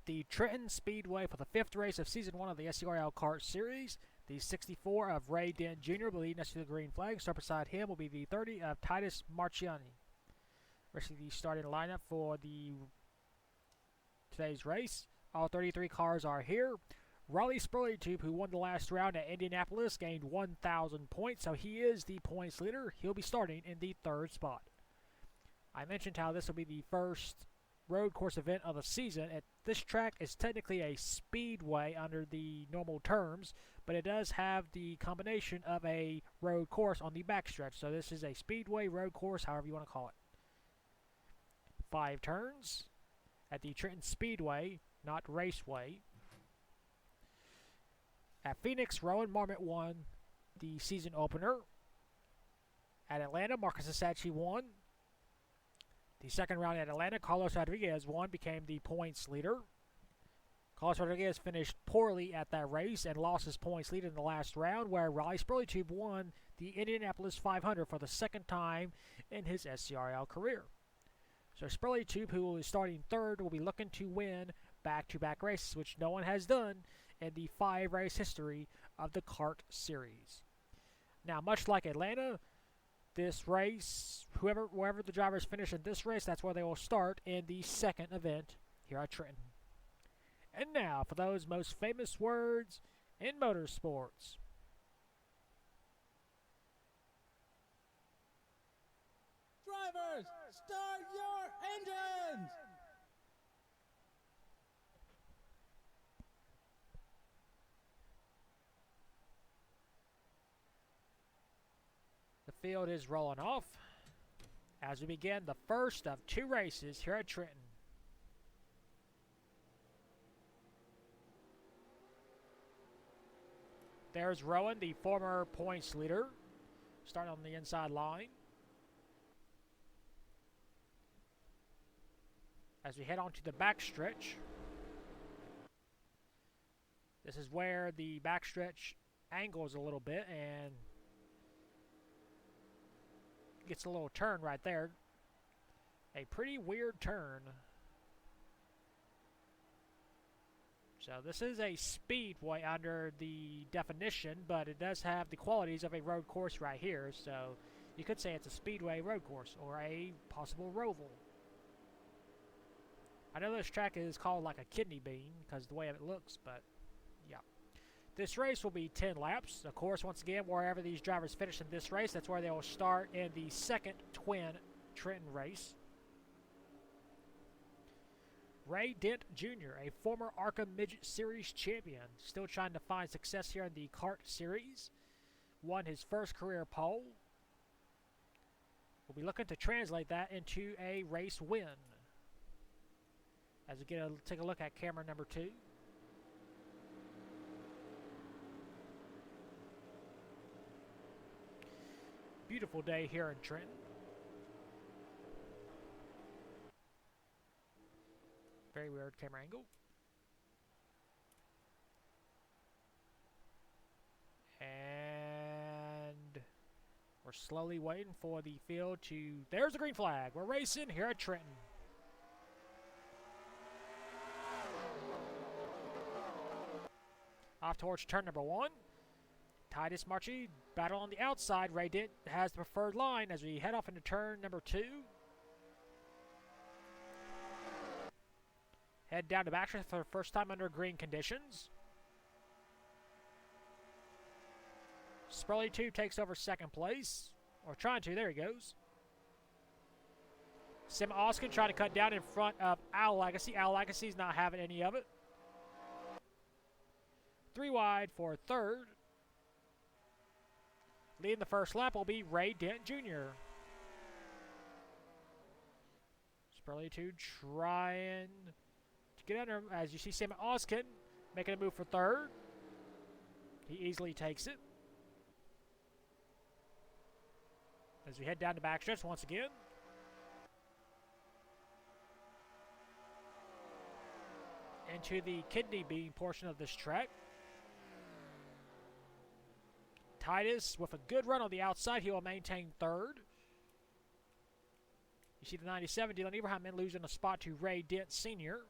at the Trenton Speedway for the 5th race of Season 1 of the SCRL Kart Series. The 64 of Ray Dent Jr. will lead us to the green flag. Start beside him will be the 30 of Titus Marciani. Rest of the starting lineup for today's race. All 33 cars are here. Raleigh Spurleytube, who won the last round at Indianapolis, gained 1,000 points, so he is the points leader. He'll be starting in the 3rd spot. I mentioned how this will be the first road course event of the season. This track is technically a speedway under the normal terms, but it does have the combination of a road course on the backstretch. So this is a speedway road course, however you want to call it. 5 turns at the Trenton Speedway, not Raceway. At Phoenix, Rowan Marmot won the season opener. At Atlanta, Marcus Assachi won. The second round at Atlanta, Carlos Rodriguez won, became the points leader. Carlos Rodriguez finished poorly at that race and lost his points lead in the last round, where Raleigh Spurleytube won the Indianapolis 500 for the second time in his SCRL career. So Spurleytube, who is starting 3rd, will be looking to win back-to-back races, which no one has done in the 5-race history of the Kart Series. Now, much like Atlanta, this race, wherever the drivers finish in this race, that's where they will start in the 2nd event here at Trenton. And now, for those most famous words in motorsports. Drivers, start your engines! The field is rolling off as we begin the first of 2 races here at Trenton. There's Rowan, the former points leader, starting on the inside line. As we head on to the backstretch, this is where the backstretch angles a little bit and gets a little turn right there. A pretty weird turn. So this is a speedway under the definition, but it does have the qualities of a road course right here. So you could say it's a speedway road course or a possible roval. I know this track is called like a kidney bean because of the way it looks, but yeah. This race will be 10 laps. Of course, once again, wherever these drivers finish in this race, that's where they will start in the 2nd twin Trenton race. Ray Dent Jr., a former ARCA Midget Series champion, still trying to find success here in the Kart Series, won his first career pole. We'll be looking to translate that into a race win. As we take a look at camera number 2. Beautiful day here in Trenton. Very weird camera angle. And we're slowly waiting for the field to... There's the green flag. We're racing here at Trenton. Off towards turn number 1. Titus Marchi battle on the outside. Ray Dent has the preferred line as we head off into turn number 2. Head down to backstretch for the first time under green conditions. Spurleytube takes over 2nd place. Or trying to. There he goes. Sim Oskin trying to cut down in front of Al Legacy. Al Legacy's not having any of it. 3 wide for 3rd. Leading the first lap will be Ray Dent Jr. Spurleytube trying to get under him. As you see, Sam Oskin making a move for 3rd. He easily takes it. As we head down to backstretch once again. Into the kidney bean portion of this track. Titus with a good run on the outside. He will maintain 3rd. You see the 97, Dylan Ibrahim losing a spot to Ray Dent Sr.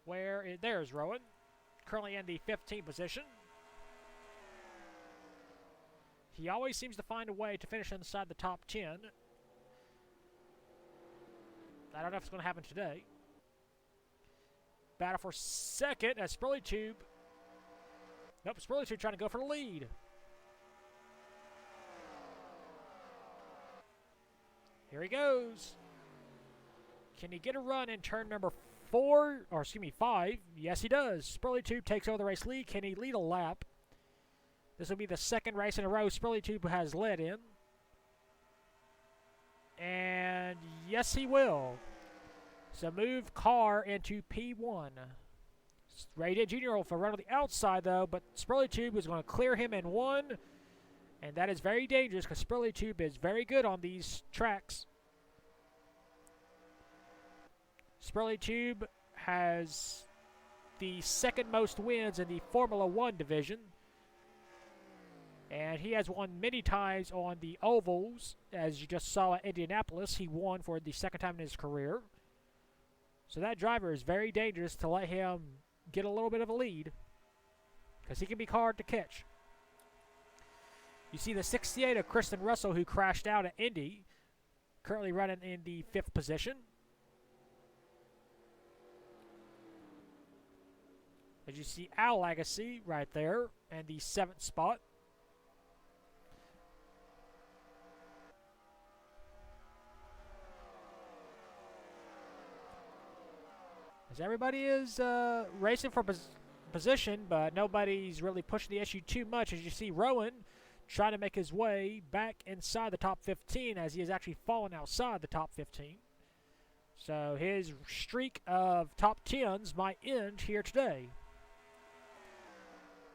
There's Rowan, currently in the 15th position. He always seems to find a way to finish inside the top 10. I don't know if it's going to happen today. Battle for second as Spurley Tube. Nope, Spurley Tube trying to go for the lead. Here he goes. Can he get a run in turn number 5? Yes, he does. Spurley Tube takes over the race lead. Can he lead a lap? This will be the second race in a row Spurley Tube has led in. And yes, he will. So move Carr into P1. Ray Ditt Jr. will run on the outside, though, but Spurley Tube is going to clear him in 1. And that is very dangerous because Spurley Tube is very good on these tracks. Spurley Tube has the second most wins in the Formula 1 division. And he has won many times on the ovals. As you just saw at Indianapolis, he won for the second time in his career. So that driver is very dangerous to let him get a little bit of a lead, because he can be hard to catch. You see the 68 of Kristen Russell, who crashed out at Indy, currently running in the 5th position. As you see Al Legacy right there in the 7th spot. As everybody is racing for position, but nobody's really pushing the issue too much. As you see Rowan trying to make his way back inside the top 15, as he has actually fallen outside the top 15. So his streak of top 10s might end here today.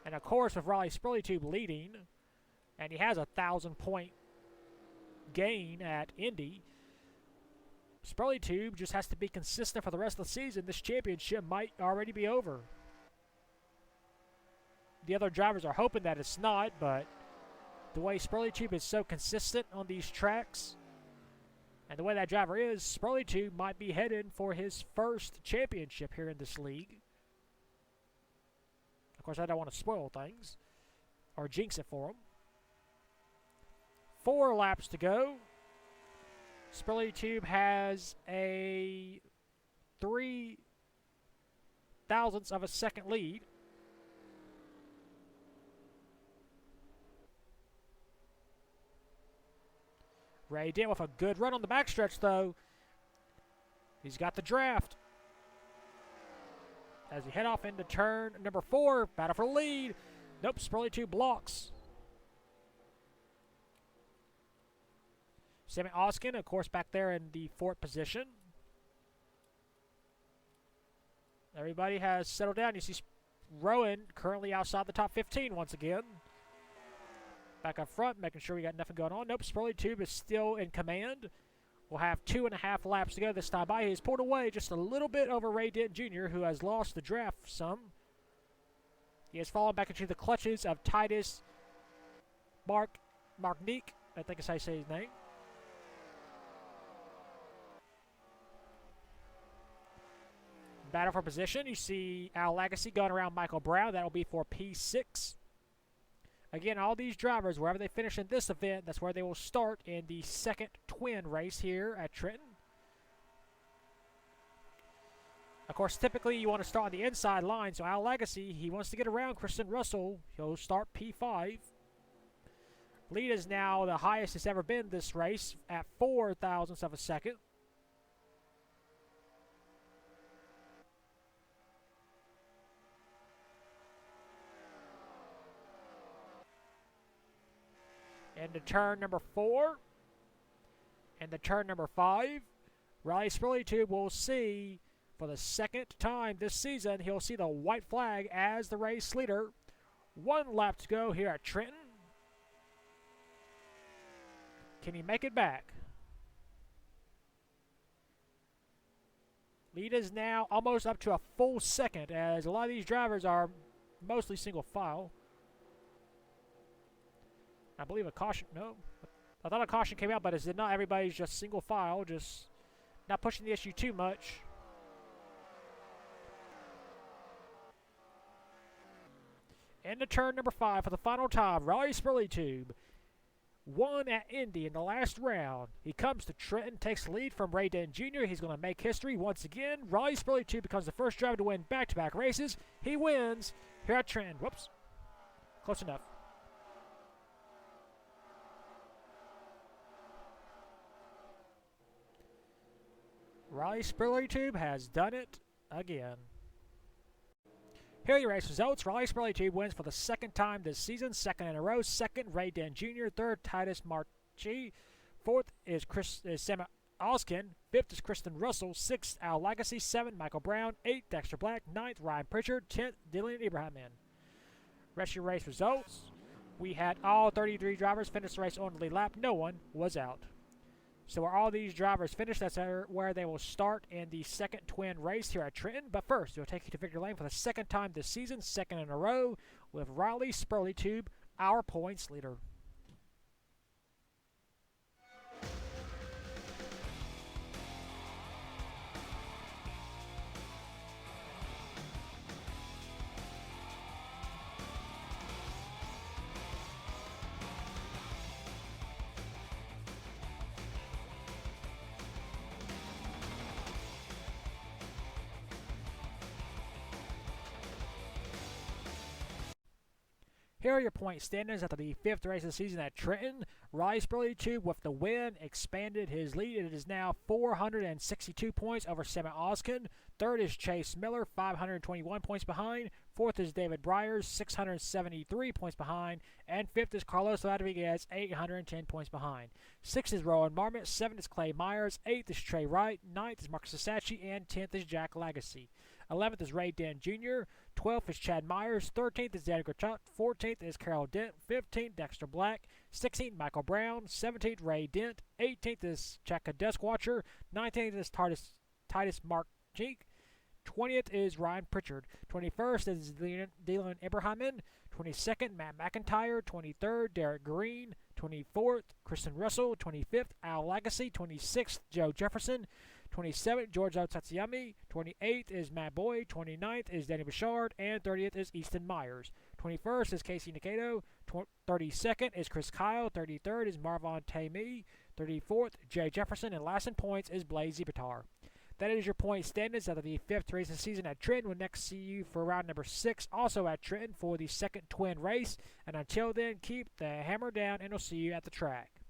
And of course, with Riley Spurley Tube leading, and he has a 1,000-point gain at Indy, Spurley Tube just has to be consistent for the rest of the season. This championship might already be over. The other drivers are hoping that it's not, but the way Spurley Tube is so consistent on these tracks, and the way that driver is, Spurley Tube might be headed for his first championship here in this league. Of course, I don't want to spoil things or jinx it for him. 4 laps to go. Spurley Tube has a 3 thousandths of a second lead. Ray Ditt with a good run on the backstretch, though. He's got the draft. As we head off into turn number 4, battle for the lead. Nope, Spurley Tube blocks. Sammy Oskin, of course, back there in the 4th position. Everybody has settled down. You see Rowan currently outside the top 15 once again. Back up front, making sure we got nothing going on. Nope, Spurley Tube is still in command. We'll have 2.5 laps to go this time by. He's pulled away just a little bit over Ray Ditt Jr., who has lost the draft some. He has fallen back into the clutches of Titus Marknick. I think is how you say his name. Battle for position. You see Al Legacy going around Michael Brown. That will be for P6. Again, all these drivers, wherever they finish in this event, that's where they will start in the second twin race here at Trenton. Of course, typically you want to start on the inside line, so Al Legacy, he wants to get around Kristen Russell. He'll start P5. Lead is now the highest it's ever been this race at 4 thousandths of a second. Into turn number 4. And the turn number 5. Riley Spurley Tube will see, for the second time this season, he'll see the white flag as the race leader. 1 lap to go here at Trenton. Can he make it back? Lead is now almost up to a full second, as a lot of these drivers are mostly single file. I believe a caution, no. I thought a caution came out, but it's not. Everybody's just single file, just not pushing the issue too much. Into turn number 5 for the final time. Riley Spurley Tube won at Indy in the last round. He comes to Trenton, takes the lead from Ray Denton Jr. He's going to make history once again. Riley Spurley Tube becomes the first driver to win back-to-back races. He wins here at Trenton. Whoops. Close enough. Riley Spurley Tube has done it again. Here are your race results. Riley Spurley Tube wins for the second time this season, second in a row. Second, Ray Denton Jr. Third, Titus Marchi. Fourth is Sam Oskin. Fifth is Kristen Russell. Sixth, Al Legacy. Seventh, Michael Brown. Eighth, Dexter Black. Ninth, Ryan Pritchard. 10th, Dylan Ibrahim. Rest of your race results. We had all 33 drivers finish the race on the lead lap. No one was out. So where all these drivers finish, that's where they will start in the second twin race here at Trenton. But first, we'll take you to victory lane for the second time this season, second in a row, with Riley Spurley Tube, our points leader. Here are your point standings after the fifth race of the season at Trenton. Riley Spurley Tube with the win expanded his lead. It is now 462 points over Sam Oskin. Third is Chase Miller, 521 points behind. Fourth is David Briers, 673 points behind. And fifth is Carlos Rodriguez, 810 points behind. Sixth is Rowan Marmot. Seventh is Clay Myers. Eighth is Trey Wright. Ninth is Marcus Sasachi. And 10th is Jack Legacy. 11th is Ray Denton Jr. 12th is Chad Myers. 13th is Daniel Grachot. 14th is Carol Dent. 15th, Dexter Black. 16th, Michael Brown. 17th, Ray Dent. 18th is Chaka Deskwatcher. 19th is Titus Mark Jeek. 20th is Ryan Pritchard. 21st is Dylan Ibrahim. 22nd, Matt McIntyre. 23rd, Derek Green. 24th, Kristen Russell. 25th, Al Legacy. 26th, Joe Jefferson. 27th, George Tatsuyami. 28th is Matt Boyd. 29th is Danny Bouchard. And 30th is Easton Myers. 21st is Casey Nikato. 32nd is Chris Kyle. 33rd is Marvon Tamey. 34th, Jay Jefferson. And last in points is Blaze Zibatar. That is your point standings out of the fifth race of the season at Trenton. We'll next see you for round number 6, also at Trenton, for the second twin race. And until then, keep the hammer down, and we'll see you at the track.